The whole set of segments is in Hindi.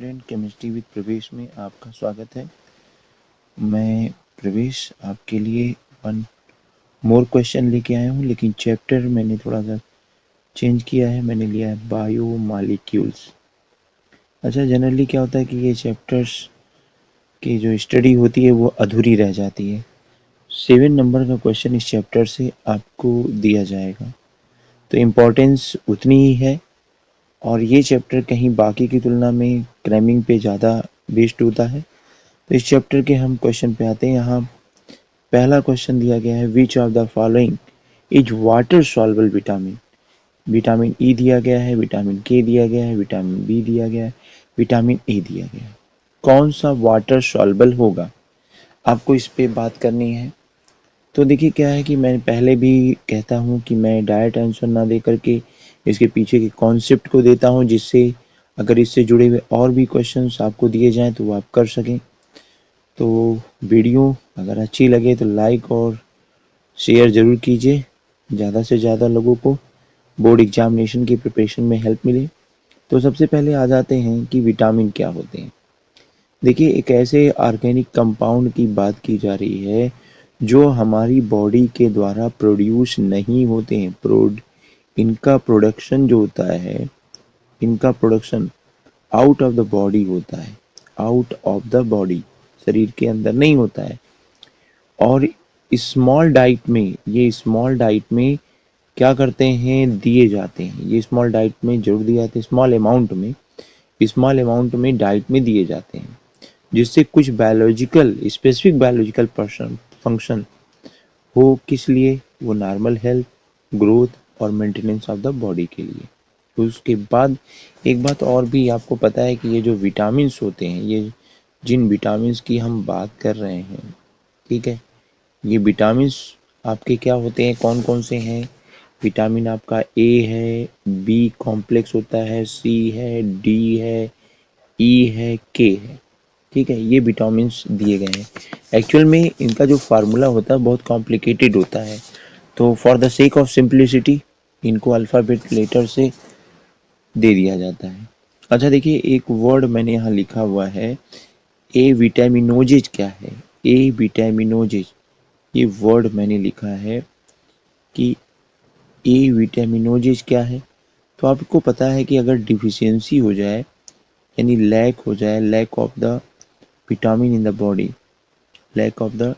स्टूडेंट केमिस्ट्री विद प्रवेश में आपका स्वागत है। मैं प्रवेश आपके लिए वन मोर क्वेश्चन लेके आया हूँ, लेकिन चैप्टर मैंने थोड़ा सा चेंज किया है। मैंने लिया है बायोमॉलिक्यूल्स। अच्छा, जनरली क्या होता है कि ये चैप्टर्स की जो स्टडी होती है वो अधूरी रह जाती है। 7 नंबर का क्वेश्चन इस चैप्टर से आपको दिया जाएगा, तो इम्पोर्टेंस उतनी ही है। और ये चैप्टर कहीं बाकी की तुलना में क्रैमिंग पे ज़्यादा बेस्ड होता है। तो इस चैप्टर के हम क्वेश्चन पे आते हैं। यहाँ पहला क्वेश्चन दिया गया है, which of the following is water soluble vitamin. Vitamin E दिया गया है, विटामिन के दिया गया है, विटामिन बी दिया गया है, विटामिन ए दिया गया है। कौन सा वाटर सॉल्युबल होगा, आपको इस पे बात करनी है। तो देखिए क्या है कि मैं पहले भी कहता हूँ कि मैं डायरेक्ट आंसर ना दे करके इसके पीछे के कॉन्सेप्ट को देता हूँ, जिससे अगर इससे जुड़े हुए और भी क्वेश्चंस आपको दिए जाएं तो वो आप कर सकें। तो वीडियो अगर अच्छी लगे तो लाइक और शेयर ज़रूर कीजिए, ज़्यादा से ज़्यादा लोगों को बोर्ड एग्जामिनेशन की प्रिपरेशन में हेल्प मिले। तो सबसे पहले आ जाते हैं कि विटामिन क्या होते हैं। देखिए, एक ऐसे ऑर्गेनिक कंपाउंड की बात की जा रही है जो हमारी बॉडी के द्वारा प्रोड्यूस नहीं होते हैं। इनका प्रोडक्शन जो होता है, इनका production out of the body होता है, आउट ऑफ द बॉडी, शरीर के अंदर नहीं होता है। और स्मॉल डाइट में, ये स्मॉल डाइट में क्या करते हैं, दिए जाते हैं। ये स्मॉल डाइट में जरूर दिए जाते हैं, स्मॉल अमाउंट में डाइट में दिए जाते हैं, जिससे कुछ बायोलॉजिकल, स्पेसिफिक बायोलॉजिकल फंक्शन हो। किस लिए? वो नॉर्मल हेल्थ, ग्रोथ और मेंटेनेंस ऑफ द बॉडी के लिए। तो उसके बाद एक बात और भी आपको पता है कि ये जो विटामिन्स होते हैं, ये जिन विटामिन्स की हम बात कर रहे हैं, ठीक है, ये विटामिन्स आपके क्या होते हैं, कौन कौन से हैं। विटामिन आपका ए है, बी कॉम्प्लेक्स होता है, सी है, डी है, ई है, के है। ठीक है, ये विटामिन्स दिए गए हैं। एक्चुअल में इनका जो फार्मूला होता है बहुत कॉम्प्लिकेटेड होता है, तो for the sake of simplicity इनको अल्फ़ाबेट लेटर से दे दिया जाता है। अच्छा देखिए, एक वर्ड मैंने यहाँ लिखा हुआ है, ए विटामिनोजेज क्या है। ए विटामिनोजेज, ये वर्ड मैंने लिखा है कि ए विटामिनोजेज क्या है। तो आपको पता है कि अगर डिफिशियंसी हो जाए, यानी लैक हो जाए, lack of the vitamin in the body, lack of the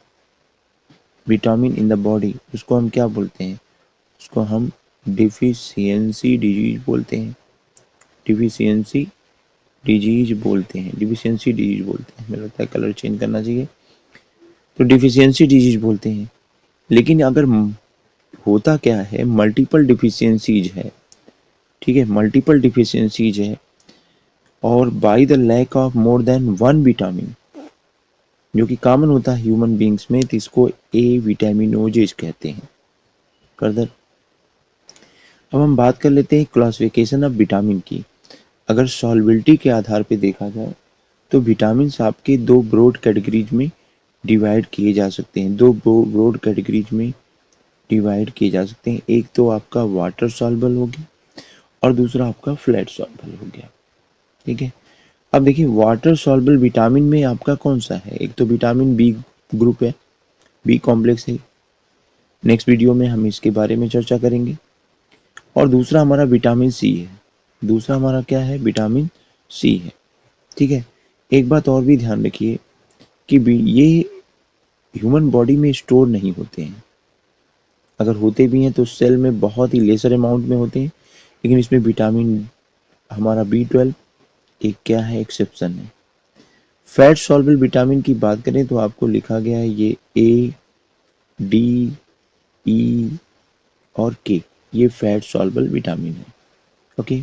vitamin in the body, उसको हम क्या बोलते हैं, उसको हम डिफिशियंसी डिजीज बोलते हैं। डिफिशियंसी डिजीज बोलते हैं, डिफिशियंसी डिजीज बोलते हैं। मुझे लगता है कलर चेंज करना चाहिए। तो डिफिशियंसी डिजीज बोलते हैं। लेकिन अगर होता क्या है, मल्टीपल डिफिशियंसीज है, ठीक है, मल्टीपल डिफिशियंसीज है, और by the lack of more than one vitamin, जो कि कॉमन होता है ह्यूमन बींग्स में, तो इसको ए विटामिनोजेज कहते हैं। फर्दर अब हम बात कर लेते हैं क्लासिफिकेशन ऑफ विटामिन की। अगर सॉल्युबिलिटी के आधार पे देखा जाए तो विटामिन आपके दो ब्रॉड कैटेगरीज में डिवाइड किए जा सकते हैं, दो ब्रॉड कैटेगरीज में डिवाइड किए जा सकते हैं। एक तो आपका वाटर सॉल्युबल हो गया और दूसरा आपका फ्लैट सॉल्युबल हो गया, ठीक है। अब देखिए, वाटर सॉल्युबल विटामिन में आपका कौन सा है, एक तो विटामिन बी ग्रुप है, बी कॉम्प्लेक्स है, नेक्स्ट वीडियो में हम इसके बारे में चर्चा करेंगे। और दूसरा हमारा विटामिन सी है, दूसरा हमारा क्या है, विटामिन सी है, ठीक है। एक बात और भी ध्यान रखिए कि ये ह्यूमन बॉडी में स्टोर नहीं होते हैं, अगर होते भी हैं तो सेल में बहुत ही लेसर अमाउंट में होते हैं। लेकिन इसमें विटामिन हमारा B12 एक क्या है, एक्सेप्शन है। फैट सॉल्युबल विटामिन की बात करें तो आपको लिखा गया है ये ए, डी, ई और के, ये फैट सॉल्युबल विटामिन है। ओके,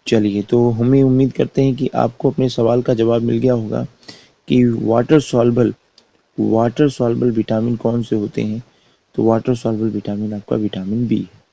चलिए, तो हमें उम्मीद करते हैं कि आपको अपने सवाल का जवाब मिल गया होगा कि वाटर सॉल्युबल विटामिन कौन से होते हैं। तो वाटर सॉल्युबल विटामिन आपका विटामिन बी है।